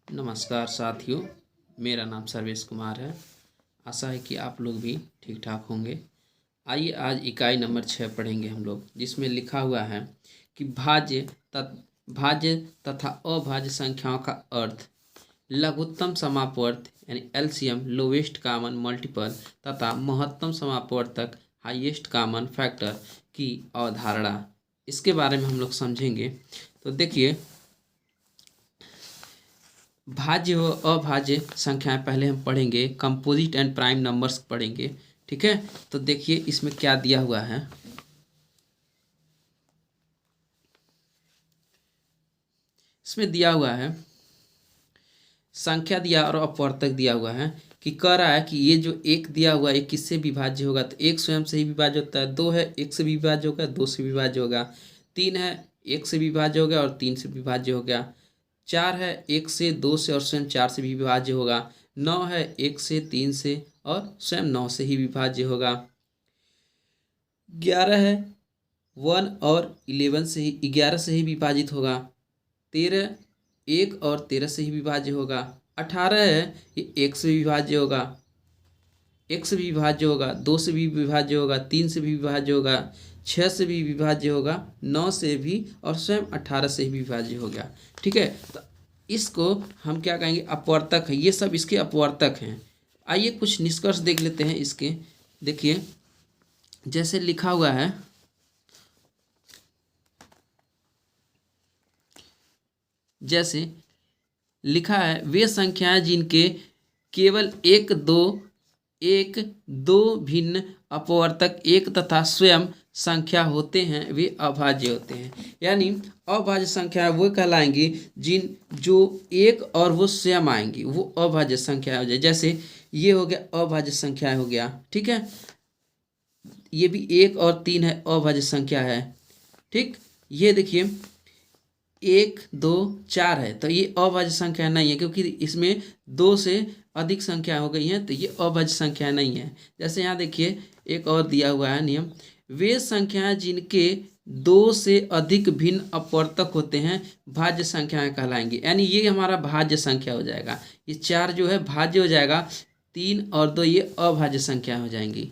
नमस्कार साथियों, मेरा नाम सर्वेश कुमार है। आशा है कि आप लोग भी ठीक ठाक होंगे। आइए आज इकाई नंबर 6 पढ़ेंगे हम लोग, जिसमें लिखा हुआ है कि भाज्य तथा अभाज्य संख्याओं का अर्थ, लघुत्तम समापवर्त यानी एलसीएम लोवेस्ट कॉमन मल्टीपल तथा महत्तम समापवर्तक हाईएस्ट कॉमन फैक्टर की अवधारणा, इसके बारे में हम लोग समझेंगे। तो देखिए, भाज्य व अभाज्य संख्याएं पहले हम पढ़ेंगे, कंपोजिट एंड प्राइम नंबर्स पढ़ेंगे। ठीक है, तो देखिए इसमें क्या दिया हुआ है। इसमें दिया हुआ है संख्या दिया और अपवर्तक दिया हुआ है कि कह रहा है कि ये जो एक दिया हुआ है किससे विभाज्य होगा, तो एक स्वयं से ही विभाज्य होता है। दो है एक से विभाज्य होगा, दो से विभाज्य होगा। तीन है एक से विभाज्य हो गया और तीन से विभाज्य हो गया। चार है एक से, दो से और स्वयं चार से भी विभाज्य होगा। नौ है एक से, तीन से और स्वयं नौ से ही विभाज्य होगा। 11 है 1 और 11 से ही, 11 से ही विभाजित होगा। 13 एक और 13 से ही विभाज्य होगा। 18 है ये एक से विभाज्य होगा, एक से भी विभाज्य होगा, दो से भी विभाज्य होगा, तीन से भी विभाज्य होगा, 6 से भी विभाज्य होगा, 9 से भी और स्वयं 18 से भी विभाज्य हो गया। ठीक है, तो इसको हम क्या कहेंगे, अपवर्तक है। ये सब इसके अपवर्तक हैं। आइए कुछ निष्कर्ष देख लेते हैं इसके। देखिए जैसे लिखा हुआ है, जैसे लिखा है वे संख्याएं जिनके केवल एक दो भिन्न अपवर्तक एक तथा स्वयं संख्या होते हैं वे अभाज्य होते हैं। यानी अभाज्य संख्या वो कहलाएंगी जो एक और वो स्वयं आएंगी, वो अभाज्य संख्या हो जाए। जैसे ये हो गया अभाज्य संख्या हो गया। ठीक है, ये भी एक और तीन है, अभाज्य संख्या है। ठीक, ये देखिए 1 2 4 है, तो ये अभाज्य संख्या नहीं है, क्योंकि इसमें दो से अधिक संख्या हो गई है, तो ये अभाज्य संख्या नहीं है। जैसे यहाँ देखिए एक और दिया हुआ है नियम, वे संख्याएं जिनके दो से अधिक भिन्न अपवर्तक होते हैं भाज्य संख्याएं कहलाएंगी। यानी ये हमारा भाज्य संख्या हो जाएगा। ये 4 जो है भाज्य हो जाएगा, 3 और 2 ये अभाज्य संख्या हो जाएंगी।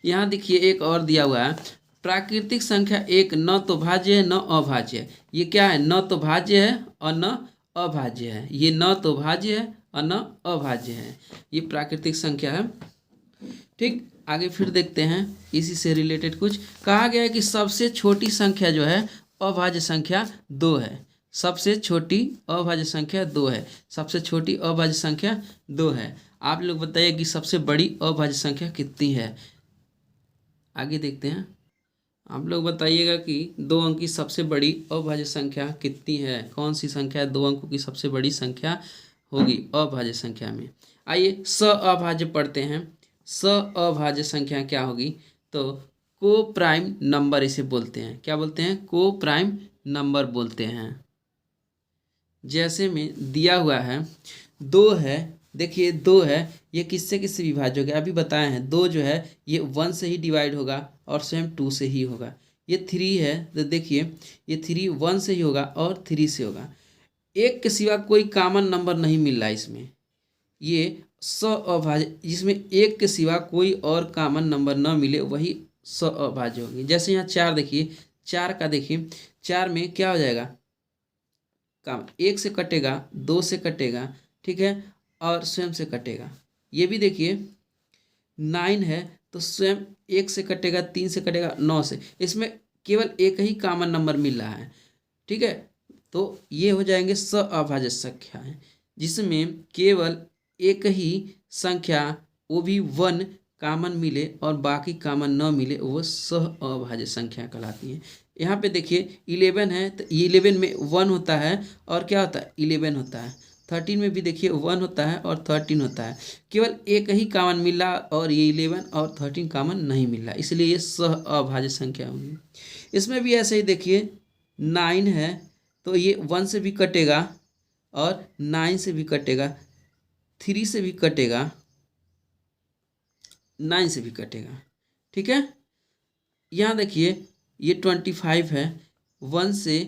यहाँ देखिए एक और दिया हुआ है, प्राकृतिक संख्या एक न तो भाज्य है न अभाज्य है। ये क्या है, न तो भाज्य है और न अभाज्य है। ये न तो भाज्य है और न अभाज्य है, ये प्राकृतिक संख्या है। ठीक, आगे फिर देखते हैं इसी से रिलेटेड कुछ कहा गया है कि सबसे छोटी संख्या जो है अभाज्य संख्या 2 है। सबसे छोटी अभाज्य संख्या 2 है। सबसे छोटी अभाज्य संख्या 2 है। आप लोग बताइए कि सबसे बड़ी अभाज्य संख्या कितनी है। आगे देखते हैं, आप लोग बताइएगा कि 2 अंक की सबसे बड़ी अभाज्य संख्या कितनी है। कौन सी संख्या 2 अंकों की सबसे बड़ी संख्या होगी अभाज्य संख्या में। आइए स अभाज्य पढ़ते हैं। स अभाज्य संख्या क्या होगी, तो को प्राइम नंबर इसे बोलते हैं। क्या बोलते हैं, को प्राइम नंबर बोलते हैं। जैसे में दिया हुआ है 2 है, देखिए 2 है, ये किससे किससे विभाज्य हो गया, अभी बताए हैं। 2 जो है ये 1 से ही डिवाइड होगा और स्वयं 2 से ही होगा। ये 3 है, तो देखिए ये 3 1 से ही होगा और 3 से होगा। एक के सिवा कोई कॉमन नंबर नहीं मिल रहा है इसमें। ये स अभाज्य, जिसमें एक के सिवा कोई और कॉमन नंबर न मिले वही स अभाज्य होगी। जैसे यहाँ 4 देखिए, 4 का देखिए, 4 में क्या हो जाएगा, काम 1 से कटेगा, 2 से कटेगा, ठीक है, और स्वयं से कटेगा। ये भी देखिए 9 है, तो स्वयं 1 से कटेगा, 3 से कटेगा, 9 से। इसमें केवल एक ही कॉमन नंबर मिल रहा है। ठीक है, तो ये हो जाएंगे स अभाज्य संख्याएं, जिसमें केवल एक ही संख्या, वो भी 1 कॉमन मिले और बाकी कॉमन न मिले, वो सह अभाज्य संख्या कहलाती है। यहाँ पे देखिए 11 है, तो 11 में 1 होता है और क्या होता है, 11 होता है। 13 में भी देखिए 1 होता है और 13 होता है। केवल एक ही कॉमन मिला और ये 11 और 13 कॉमन नहीं मिला, इसलिए ये सह अभाज्य संख्या होगी। इसमें भी ऐसे ही देखिए 9 है, तो ये 1 से भी कटेगा और 9 से भी कटेगा, 3 से भी कटेगा, 9 से भी कटेगा। ठीक है, यहाँ देखिए ये 25 है, 1 से,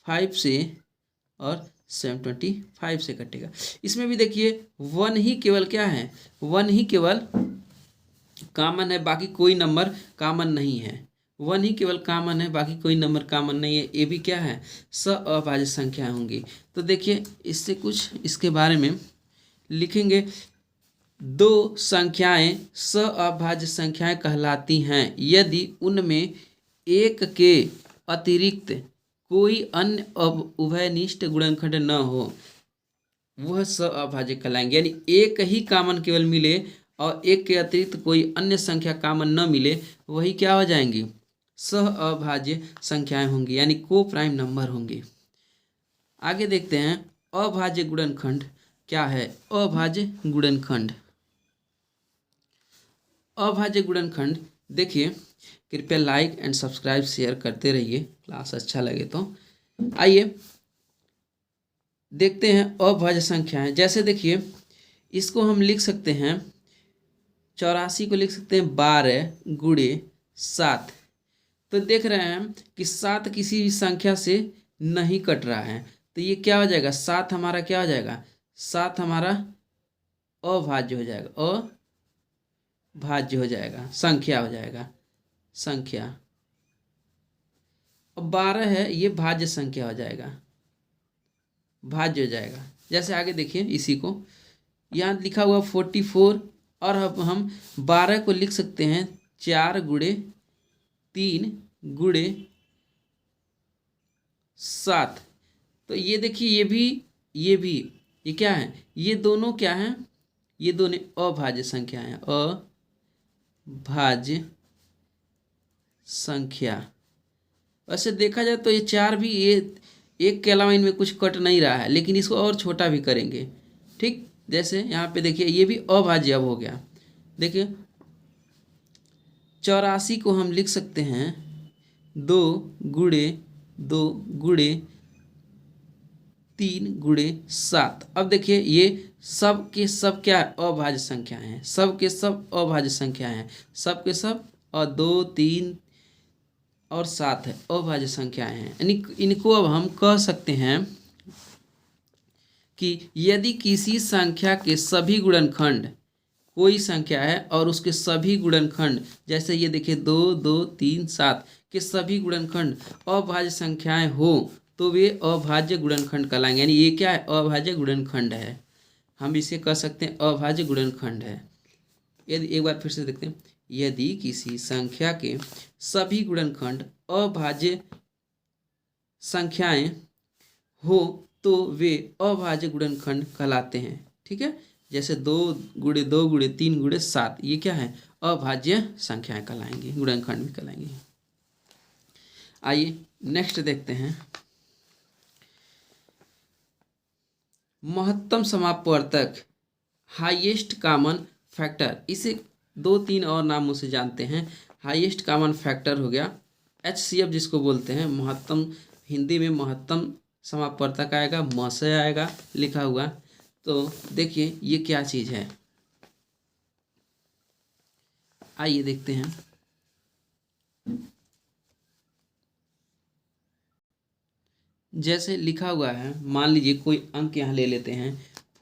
5 से और 725 से कटेगा। इसमें भी देखिए 1 ही केवल क्या है, 1 ही केवल कॉमन है, बाकी कोई नंबर कॉमन नहीं है। 1 ही केवल कॉमन है, बाकी कोई नंबर कॉमन नहीं है। ये भी क्या है, अभाज्य संख्या होंगी। तो देखिए इससे कुछ इसके बारे में लिखेंगे। दो संख्याएं अभाज्य संख्याएं कहलाती हैं यदि उनमें एक के अतिरिक्त कोई अन्य उभयनिष्ठ गुणनखंड न हो, वह अभाज्य कहलाएंगे। यानी एक ही कॉमन केवल मिले और एक के अतिरिक्त कोई अन्य संख्या कॉमन न मिले, वही क्या हो जाएंगी, अभाज्य संख्याएं होंगी, यानी को प्राइम नंबर होंगी। आगे देखते हैं अभाज्य गुणनखंड क्या है। अभाज्य गुणनखंड, अभाज्य गुणनखंड देखिए, कृपया लाइक एंड सब्सक्राइब शेयर करते रहिए, क्लास अच्छा लगे तो। आइए देखते हैं अभाज्य संख्याएं। जैसे देखिए इसको हम लिख सकते हैं, 84 को लिख सकते हैं 12 गुणे 7। तो देख रहे हैं कि 7 किसी भी संख्या से नहीं कट रहा है, तो ये क्या हो जाएगा, 7 हमारा क्या हो जाएगा, 7 हमारा अभाज्य हो जाएगा, अभाज्य हो जाएगा, संख्या हो जाएगा, संख्या। अब 12 है, ये भाज्य संख्या हो जाएगा, भाज्य हो जाएगा। जैसे आगे देखिए इसी को, यहाँ लिखा हुआ 44, और अब हम 12 को लिख सकते हैं 4 गुणे 3 गुणे 7। तो ये देखिए ये क्या है, ये दोनों क्या हैं, ये दोनों अभाज्य संख्या हैं, अभाज्य संख्या। वैसे देखा जाए तो ये 4 भी, ये एक के अलावा इनमें कुछ कट नहीं रहा है, लेकिन इसको और छोटा भी करेंगे। ठीक, जैसे यहाँ पे देखिए ये भी अभाज्य अब हो गया। देखिए 84 को हम लिख सकते हैं 2 गुणे 3 गुणे 7। अब देखिए ये सब के सब क्या अभाज्य संख्या हैं, सब के सब अभाज्य संख्या हैं, सब के सब, और 2 3 और 7 है अभाज्य संख्याएं हैं। यानी इनको अब हम कह सकते हैं कि यदि किसी संख्या के सभी गुणनखंड, कोई संख्या है और उसके सभी गुणनखंड, जैसे ये देखिए 2 2 3 7 के सभी गुणनखंड अभाज्य संख्याएं हो, तो वे अभाज्य गुणनखंड कहलाएंगे। यानी ये क्या है, अभाज्य गुणनखंड है, हम इसे कह सकते हैं अभाज्य गुणनखंड है। यदि एक बार फिर से देखते हैं, यदि किसी संख्या के सभी गुणनखंड अभाज्य संख्याएं हो, तो वे अभाज्य गुणनखंड कहलाते हैं। ठीक है, जैसे 2 गुणे 2 गुणे 3 गुणे 7, ये क्या है, अभाज्य संख्याएं कहलाएंगे, गुणनखंड भी कहलाएंगे। आइए नेक्स्ट देखते हैं, महत्तम समापवर्तक, हाईएस्ट कॉमन फैक्टर। इसे 2-3 और नामों से जानते हैं। हाईएस्ट कॉमन फैक्टर हो गया, HCF जिसको बोलते हैं, महत्तम, हिंदी में महत्तम समापवर्तक आएगा, म से आएगा लिखा हुआ। तो देखिए ये क्या चीज़ है, आइए देखते हैं। जैसे लिखा हुआ है, मान लीजिए कोई अंक यहाँ ले लेते हैं,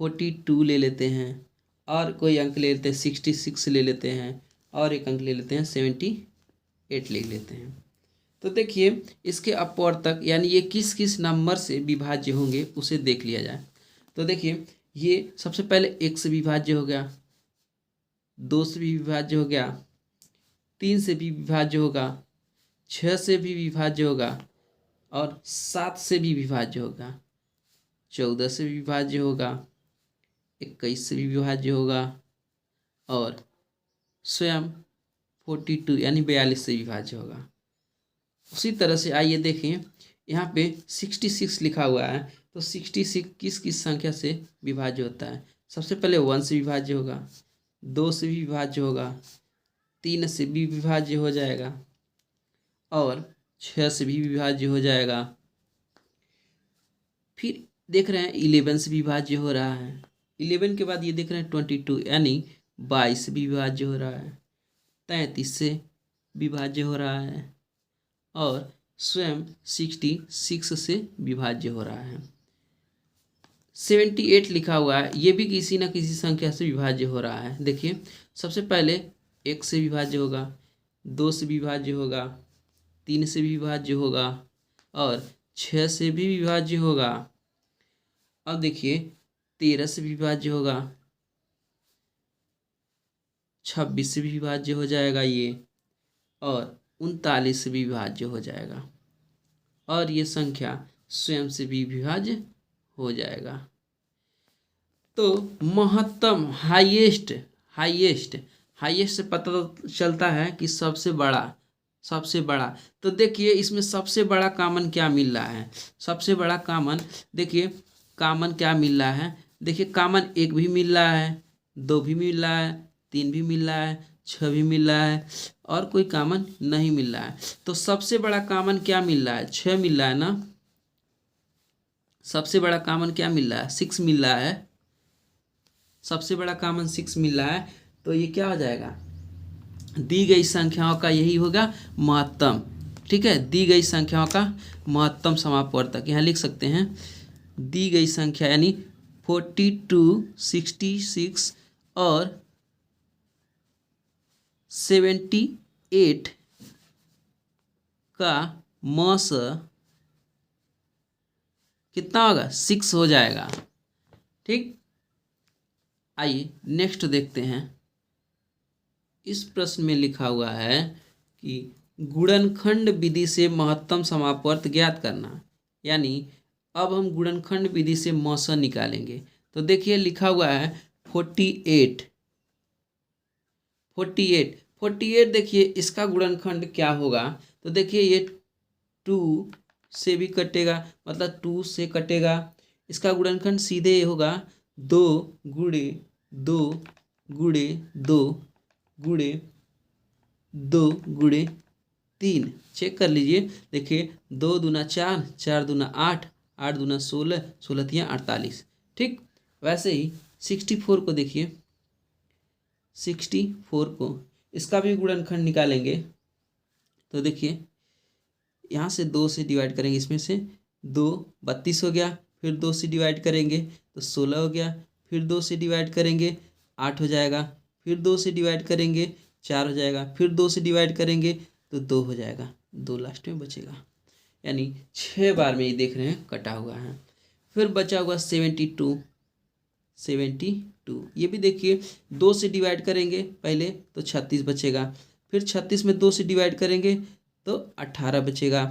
42 ले लेते हैं, और कोई अंक ले लेते हैं 66 ले लेते हैं, और एक अंक ले लेते हैं 78 ले लेते हैं। तो देखिए इसके अपवर्तक यानी ये किस किस नंबर से विभाज्य होंगे उसे देख लिया जाए। तो देखिए ये सबसे पहले 1 से विभाज्य हो गया, 2 से भी विभाज्य हो गया, 3 से भी विभाज्य होगा, 6 से भी विभाज्य होगा, और 7 से भी विभाज्य होगा, 14 से भी विभाज्य होगा, 21 से भी विभाज्य होगा, और स्वयं 42 यानी 42 से विभाज्य होगा। उसी तरह से आइए देखें, यहाँ पे 66 लिखा हुआ है, तो 66 किस किस संख्या से विभाज्य होता है। सबसे पहले 1 से विभाज्य होगा, 2 से भी विभाज्य होगा, 3 से भी विभाज्य हो जाएगा, और 6 से भी विभाज्य हो जाएगा। फिर देख रहे हैं 11 से विभाज्य हो रहा है, 11 के बाद ये देख रहे हैं 22 यानी 22 से भी विभाज्य हो रहा है, 33 से विभाज्य हो रहा है, और स्वयं 66 से विभाज्य हो रहा है। 78 लिखा हुआ है, ये भी किसी ना किसी संख्या से विभाज्य हो रहा है। देखिए सबसे पहले 1 से विभाज्य होगा, 2 से विभाज्य होगा, 3 से भी विभाज्य होगा और 6 से भी विभाज्य होगा। अब देखिए 13 से विभाज्य होगा, 26 से भी विभाज्य हो जाएगा ये, और 39 से भी विभाज्य हो जाएगा, और ये संख्या स्वयं से भी विभाज्य हो जाएगा। तो महत्तम हाईएस्ट हाईएस्ट हाईएस्ट से पता चलता है कि सबसे बड़ा। तो देखिए इसमें सबसे बड़ा कॉमन क्या मिल रहा है, सबसे बड़ा कॉमन देखिए कॉमन क्या मिल रहा है। देखिए कॉमन 1 भी मिल रहा है, 2 भी मिल रहा है, 3 भी मिल रहा है, 6 भी मिल रहा है, और कोई कॉमन नहीं मिल रहा है। तो सबसे बड़ा कॉमन क्या मिल रहा है, 6 मिल रहा है ना। सबसे बड़ा कॉमन क्या मिल रहा है, 6 मिल रहा है। सबसे बड़ा कॉमन 6 मिल रहा है। तो ये क्या हो जाएगा, दी गई संख्याओं का यही होगा महत्तम। ठीक है, दी गई संख्याओं का महत्तम समापवर्तक यहाँ लिख सकते हैं। दी गई संख्या यानी 42, 66 और 78 का मस कितना होगा, 6 हो जाएगा। ठीक, आइए नेक्स्ट देखते हैं। इस प्रश्न में लिखा हुआ है कि गुणनखंड विधि से महत्तम समापवर्त ज्ञात करना, यानी अब हम गुणनखंड विधि से मस निकालेंगे। तो देखिए लिखा हुआ है 48 48 48। देखिए इसका गुणनखंड क्या होगा, तो देखिए ये 2 से भी कटेगा, मतलब 2 से कटेगा। इसका गुणनखंड सीधे ये होगा 2 गुणे 2 गुणे 2 गुणे 2 गुणे 3। चेक कर लीजिए। देखिए 2 दूना 4, 4 दूना 8, 8 दूना 16, 16 तियाँ 48। ठीक, वैसे ही 64 को देखिए, 64 को इसका भी गुणनखंड निकालेंगे। तो देखिए यहाँ से 2 से डिवाइड करेंगे, इसमें से 2 32 हो गया, फिर 2 से डिवाइड करेंगे तो 16 हो गया, फिर 2 से डिवाइड करेंगे 8 हो जाएगा, फिर 2 से डिवाइड करेंगे 4 हो जाएगा, फिर 2 से डिवाइड करेंगे तो 2 हो जाएगा, 2 लास्ट में बचेगा। यानी 6 बार में ये देख रहे हैं कटा हुआ है। फिर बचा हुआ 72 ये भी देखिए 2 से डिवाइड करेंगे पहले तो 36 बचेगा, फिर 36 में 2 से डिवाइड करेंगे तो 18 बचेगा,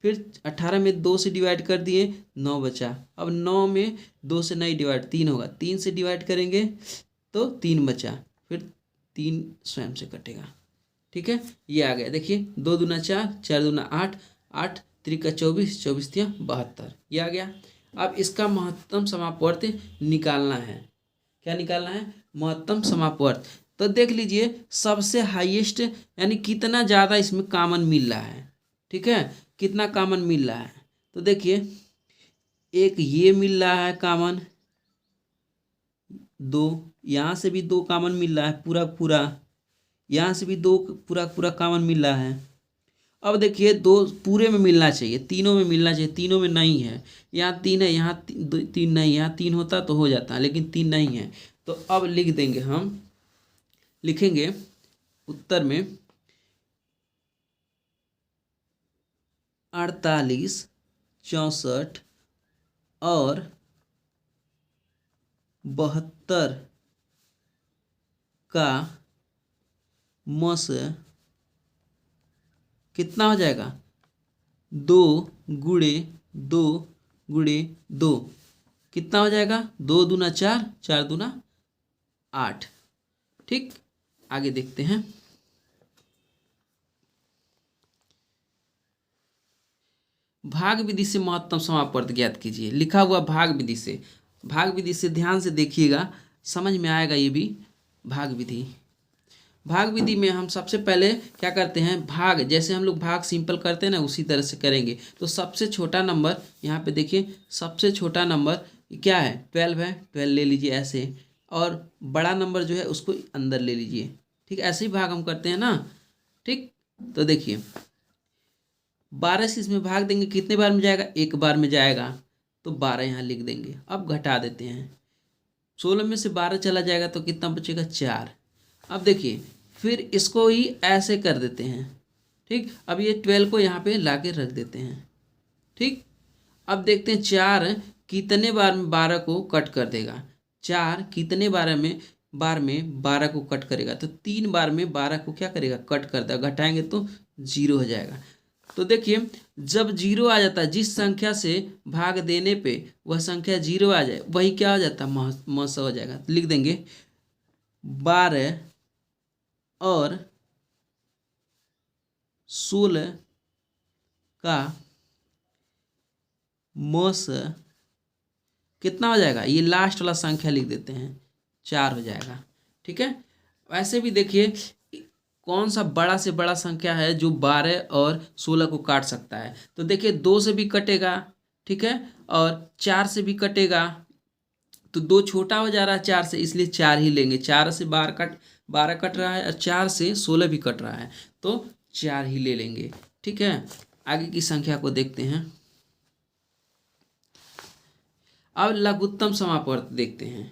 फिर 18 में 2 से डिवाइड कर दिए 9 बचा। अब 9 में 2 से नहीं डिवाइड 3 होगा, 3 से डिवाइड करेंगे तो 3 बचा, फिर 3 स्वयं से कटेगा। ठीक है, ये आ गया। देखिए 2 दूना 4, 4 दूना 8, 8 त्रिका 24, 24 तियाँ 72, ये आ गया। अब इसका महत्तम समापवर्त निकालना है। क्या निकालना है, महत्तम समापवर्त। तो देख लीजिए सबसे हाईएस्ट यानी कितना ज़्यादा इसमें कॉमन मिल रहा है। ठीक है, कितना कॉमन मिल रहा है, तो देखिए एक ये मिल रहा है कॉमन, 2 यहाँ से भी 2 कॉमन मिल रहा है पूरा, यहाँ से भी 2 पूरा कॉमन मिल रहा है। अब देखिए 2 पूरे में मिलना चाहिए, तीनों में मिलना चाहिए, तीनों में नहीं है। यहाँ 3 है, यहाँ 3 नहीं, यहाँ 3 होता तो हो जाता, लेकिन 3 नहीं है। तो अब लिख देंगे, हम लिखेंगे उत्तर में 48, 64 और 72 का मस कितना हो जाएगा, 2 गुणे 2 गुणे 2 कितना हो जाएगा, 2 दूना 4, 4 दूना 8। ठीक, आगे देखते हैं। भाग विधि से महत्तम समापवर्त ज्ञात कीजिए, लिखा हुआ भाग विधि से। भाग विधि से ध्यान से देखिएगा, समझ में आएगा ये भी। भाग विधि, भाग विधि में हम सबसे पहले क्या करते हैं, भाग जैसे हम लोग भाग सिंपल करते हैं ना, उसी तरह से करेंगे। तो सबसे छोटा नंबर यहाँ पे देखिए, सबसे छोटा नंबर क्या है, 12 है, 12 ले लीजिए ऐसे, और बड़ा नंबर जो है उसको अंदर ले लीजिए। ठीक, ऐसे ही भाग हम करते हैं ना। ठीक, तो देखिए 12 से इसमें भाग देंगे, कितने बार में जाएगा, 1 बार में जाएगा। तो 12 यहाँ लिख देंगे। अब घटा देते हैं, 16 में से 12 चला जाएगा तो कितना बचेगा 4। अब देखिए फिर इसको ही ऐसे कर देते हैं, ठीक। अब ये 12 को यहाँ पे ला के रख देते हैं, ठीक। अब देखते हैं 4 कितने बार में 12 को कट कर देगा। 4 कितने बार में 12 को कट करेगा, तो 3 बार में 12 को क्या करेगा, कट कर देगा। घटाएंगे तो 0 हो जाएगा। तो देखिए जब 0 आ जाता है, जिस संख्या से भाग देने पे वह संख्या 0 आ जाए, वही क्या हो जाता है, मस हो जाएगा। तो लिख देंगे 12 और 16 का मस कितना हो जाएगा, ये लास्ट वाला संख्या लिख देते हैं, 4 हो जाएगा, ठीक है। वैसे भी देखिए कौन सा बड़ा से बड़ा संख्या है जो 12 और 16 को काट सकता है। तो देखिए 2 से भी कटेगा, ठीक है, और 4 से भी कटेगा, तो 2 छोटा हो जा रहा है 4 से, इसलिए 4 ही लेंगे। 4 से 12 कट रहा है और 4 से 16 भी कट रहा है, तो 4 ही ले लेंगे, ठीक है। आगे की संख्या को देखते हैं। अब लघुत्तम समापवर्त देखते हैं।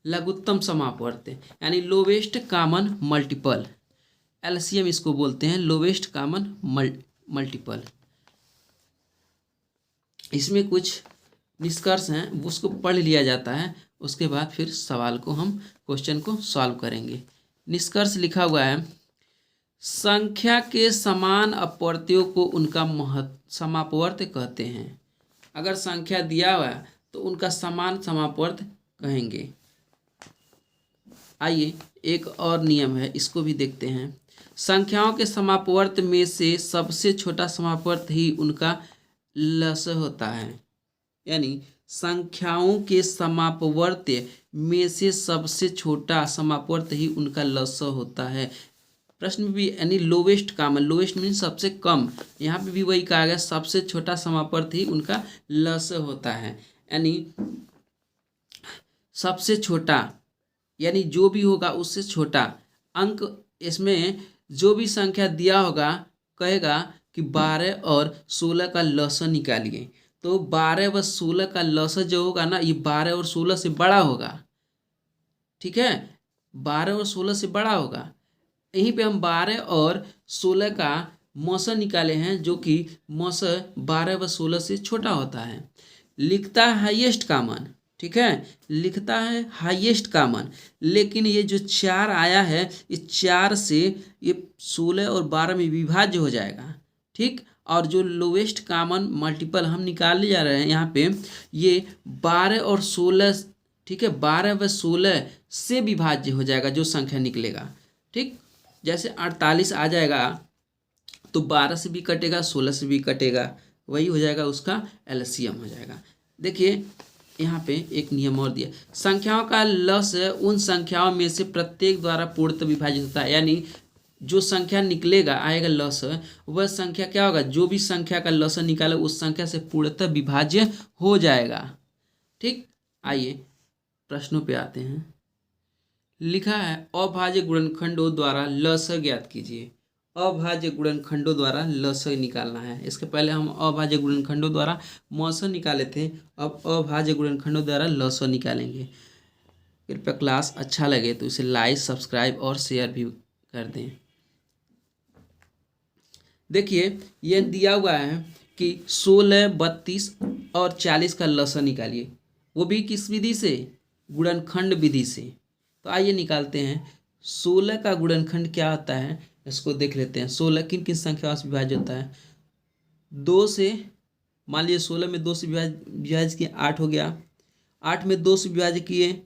लघुत्तम समापवर्त यानी लोवेस्ट कॉमन मल्टीपल, एलसीएम इसको बोलते हैं, लोवेस्ट कॉमन मल्टीपल। इसमें कुछ निष्कर्ष हैं, उसको पढ़ लिया जाता है, उसके बाद फिर सवाल को हम क्वेश्चन को सॉल्व करेंगे। निष्कर्ष लिखा हुआ है, संख्या के समान अपवर्त्यों को उनका समापवर्त कहते हैं। अगर संख्या दिया हुआ है तो उनका समान समापवर्त कहेंगे। आइए एक और नियम है, इसको भी देखते हैं। संख्याओं के समापवर्त में से सबसे छोटा समापवर्त ही उनका लस होता है। यानी संख्याओं के समापवर्त में से सबसे छोटा समापवर्त ही उनका लस होता है। प्रश्न में भी यानी लोवेस्ट कॉमन, लोवेस्ट मीन सबसे कम, यहाँ पे भी वही कहा गया, सबसे छोटा समापवर्त ही उनका लस होता है। यानी सबसे छोटा यानी जो भी होगा उससे छोटा अंक, इसमें जो भी संख्या दिया होगा कहेगा कि 12 और 16 का लस निकालिए। तो 12 व 16 का लस जो होगा ना, ये 12 और 16 से बड़ा होगा, ठीक है, 12 और 16 से बड़ा होगा। यहीं पे हम 12 और 16 का मस निकाले हैं, जो कि मस 12 व 16 से छोटा होता है। लिखता है हाईएस्ट कॉमन, ठीक है, लिखता है हाईएस्ट कॉमन, लेकिन ये जो 4 आया है, ये 4 से ये 16 और 12 में विभाज्य हो जाएगा, ठीक। और जो लोवेस्ट कॉमन मल्टीपल हम निकालने जा रहे हैं यहाँ पे, ये 12 और 16, ठीक है, 12 व 16 से विभाज्य हो जाएगा जो संख्या निकलेगा, ठीक। जैसे 48 आ जाएगा तो 12 से भी कटेगा, 16 से भी कटेगा, वही हो जाएगा, उसका एलसीएम हो जाएगा। देखिए यहाँ पे एक नियम और दिया, संख्याओं का लस उन संख्याओं में से प्रत्येक द्वारा पूर्णतः विभाजित होता है। यानी जो संख्या निकलेगा आएगा लस, वह संख्या क्या होगा, जो भी संख्या का लस निकाले उस संख्या से पूर्णतः विभाज्य हो जाएगा, ठीक। आइए प्रश्नों पे आते हैं। लिखा है अभाज्य गुणनखंडों द्वारा लस ज्ञात कीजिए। अभाज्य गुणनखंडों द्वारा लस निकालना है। इसके पहले हम अभाज्य गुणनखंडों द्वारा मस निकाले थे, अब अभाज्य गुणनखंडों द्वारा लस निकालेंगे। कृपया क्लास अच्छा लगे तो इसे लाइक, सब्सक्राइब और शेयर भी कर दें। देखिए ये दिया हुआ है कि 16, 32 और 40 का लस निकालिए, वो भी किस विधि से, गुणनखंड विधि से। तो आइए निकालते हैं। 16 का गुणनखंड क्या होता है, इसको देख लेते हैं। 16 किन किन संख्याओं से विभाज्य होता है, 2 से, मान लीजिए 16 में 2 से विभाज्य किए 8 हो गया, 8 में 2 से विभाज्य किए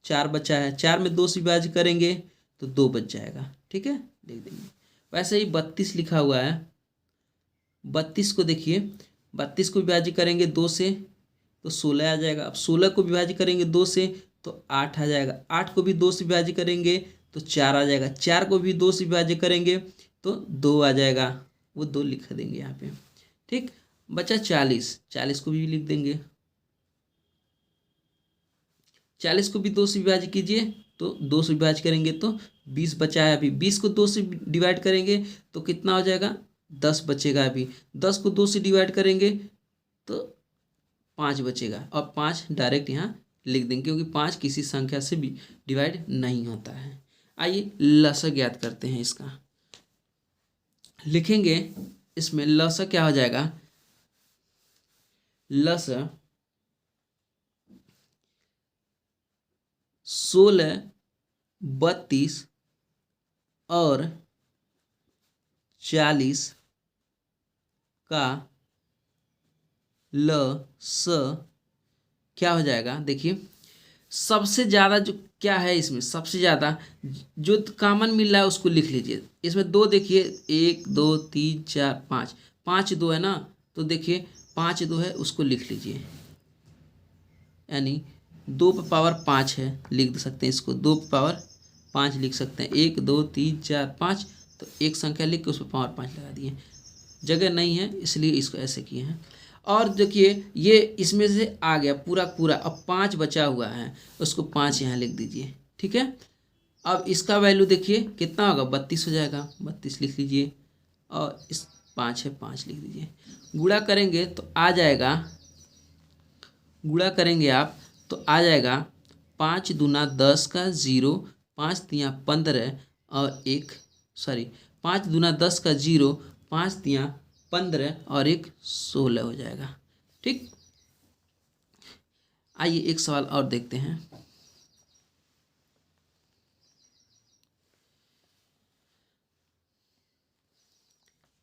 4 बचा है, 4 में 2 से विभाज्य करेंगे तो 2 बच जाएगा, ठीक है, लिख देंगे। वैसे ही 32 लिखा हुआ है, 32 को देखिए, 32 को विभाज्य करेंगे 2 से तो 16 आ जाएगा। अब 16 को विभाज्य करेंगे 2 से तो 8 आ जाएगा, 8 को भी 2 से विभाज्य करेंगे तो 4 आ जाएगा, 4 को भी 2 से विभाज्य करेंगे तो 2 आ जाएगा, वो 2 लिख देंगे यहाँ पे, ठीक। बचा 40, 40 को भी लिख देंगे। 40 को भी 2 से विभाज्य कीजिए तो 2 से विभाज्य करेंगे तो 20 बचा है। अभी 20 को 2 से डिवाइड करेंगे तो कितना हो जाएगा, 10 बचेगा। अभी 10 को 2 से डिवाइड करेंगे तो 5 बचेगा और 5 डायरेक्ट यहाँ लिख देंगे क्योंकि 5 किसी संख्या से भी डिवाइड नहीं होता है। आइए लसा ज्ञात करते हैं इसका। लिखेंगे इसमें लसा क्या हो जाएगा, लसा 16, 32 और 40 का लस क्या हो जाएगा। देखिए सबसे ज़्यादा जो क्या है इसमें, सबसे ज़्यादा जो कॉमन मिल रहा है उसको लिख लीजिए। इसमें 2 देखिए 1 2 3 4 5, 5 2 है ना, तो देखिए 5 2 है उसको लिख लीजिए, यानी 2 पे पावर 5 है, लिख सकते हैं इसको 2 पे पावर 5 लिख सकते हैं। 1 2 3 4 5, तो एक संख्या लिख के उस पर पावर 5 लगा दिए, जगह नहीं है इसलिए इसको ऐसे किए हैं। और देखिए ये इसमें से आ गया पूरा पूरा, अब 5 बचा हुआ है उसको 5 यहाँ लिख दीजिए, ठीक है। अब इसका वैल्यू देखिए कितना होगा, 32 हो जाएगा, 32 लिख लीजिए और इस 5 है 5 लिख दीजिए। गुणा करेंगे तो आ जाएगा, गुणा करेंगे आप तो आ जाएगा 5 दूना 10 का 0, 5 तियाँ 15 और 5 दूना 10 का 0, 5 तियाँ 15 और 16 हो जाएगा, ठीक। आइए एक सवाल और देखते हैं।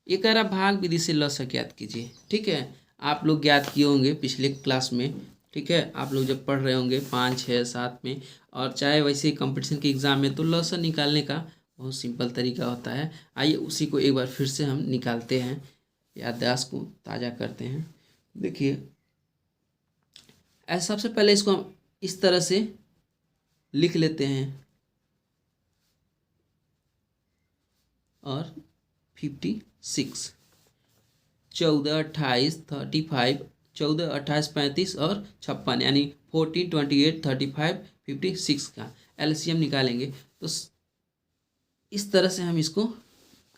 ये कह रहा भाग विधि से लसा ज्ञात कीजिए, ठीक है। आप लोग ज्ञात किए होंगे पिछले क्लास में, ठीक है। आप लोग जब पढ़ रहे होंगे 5 6 7 में, और चाहे वैसे कंपटीशन के एग्ज़ाम में, तो लसा निकालने का बहुत सिंपल तरीका होता है। आइए उसी को एक बार फिर से हम निकालते हैं, याददाश्त को ताज़ा करते हैं। देखिए ऐसा सबसे पहले इसको हम इस तरह से लिख लेते हैं और 56, 14 28 35, 14 28 35 और 56 यानी 14 28 35 56 का एलसीएम निकालेंगे। तो इस तरह से हम इसको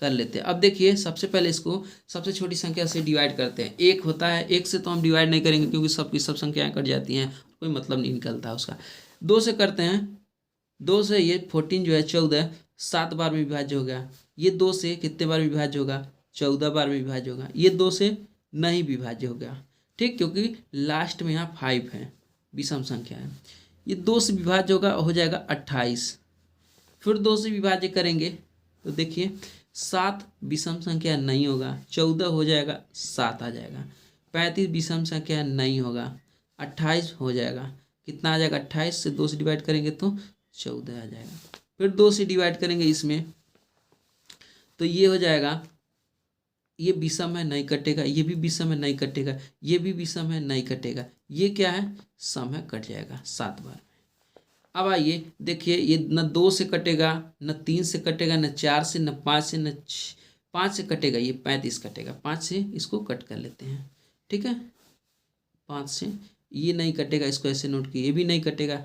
कर लेते हैं। अब देखिए सबसे पहले इसको सबसे छोटी संख्या से डिवाइड करते हैं। 1 होता है, 1 से तो हम डिवाइड नहीं करेंगे क्योंकि सबकी सब संख्याएं कट जाती हैं, कोई मतलब नहीं निकलता उसका। 2 से करते हैं, 2 से ये 14 जो है 14 7 बार में विभाज्य हो गया। ये 2 से कितने बार विभाज्य होगा, 14 बार में विभाज्य होगा। ये 2 से नहीं विभाज्य हो गया, ठीक, क्योंकि लास्ट में यहाँ 5 है, विषम संख्या है। ये 2 से विभाज्य होगा, हो जाएगा 28। फिर 2 से विभाज्य करेंगे तो देखिए 7 विषम संख्या नहीं होगा, 14 हो जाएगा, 7 आ जाएगा। 35 विषम संख्या नहीं होगा, 28 हो जाएगा। कितना आ जाएगा, 28 से 2 से डिवाइड करेंगे तो 14 आ जाएगा। फिर 2 से डिवाइड करेंगे इसमें तो ये हो जाएगा, ये विषम है नहीं कटेगा, ये भी विषम है नहीं कटेगा, ये भी विषम है नहीं कटेगा, ये क्या है सम है, कट जाएगा 7 बार। अब आइए देखिए ये न 2 से कटेगा, न 3 से कटेगा, न 4 से, न 5 से, न 5 से कटेगा, ये 35 कटेगा। 5 से इसको कट कर लेते हैं, ठीक है। 5 से ये नहीं कटेगा, इसको ऐसे नोट कीजिए, ये भी नहीं कटेगा,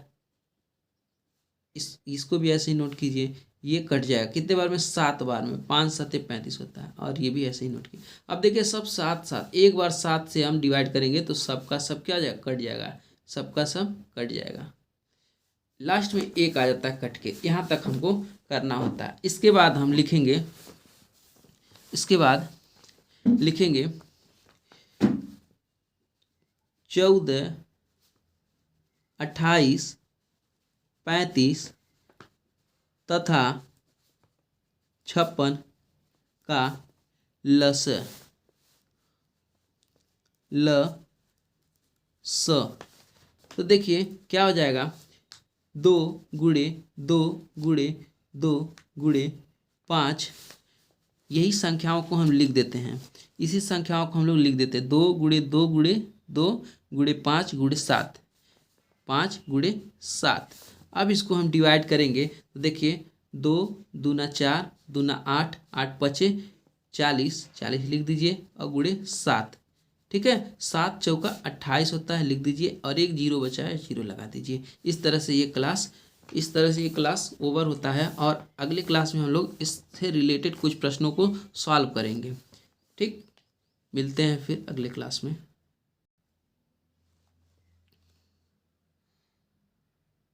इसको भी ऐसे ही नोट कीजिए, ये कट जाएगा कितने बार में, 7 बार में। 5 7 35 होता है, और ये भी ऐसे ही नोट कीजिए। अब देखिए सब 7 7, एक बार 7 से हम डिवाइड करेंगे तो सबका सब क्या हो जाएगा, कट जाएगा, सबका सब कट जाएगा। लास्ट में 1 आ जाता है कट के, यहाँ तक हमको करना होता है। इसके बाद हम लिखेंगे, इसके बाद लिखेंगे 14 28 35 तथा 56 का लस तो देखिए क्या हो जाएगा, 2 गुणे 2 गुणे 2 गुणे 5, यही संख्याओं को हम लिख देते हैं, इसी संख्याओं को हम लोग लिख देते हैं। 2 गुणे 2 गुणे 2 गुणे 5 गुणे 7, 5 गुणे 7। अब इसको हम डिवाइड करेंगे तो देखिए 2 दूना 4 दूना 8, 8 पचे 40, 40 लिख दीजिए और गुणे 7, ठीक है। 7 चौका 28 होता है, लिख दीजिए, और एक 0 बचा है, 0 लगा दीजिए। इस तरह से ये क्लास ओवर होता है, और अगले क्लास में हम लोग इससे रिलेटेड कुछ प्रश्नों को सॉल्व करेंगे, ठीक। मिलते हैं फिर अगले क्लास में।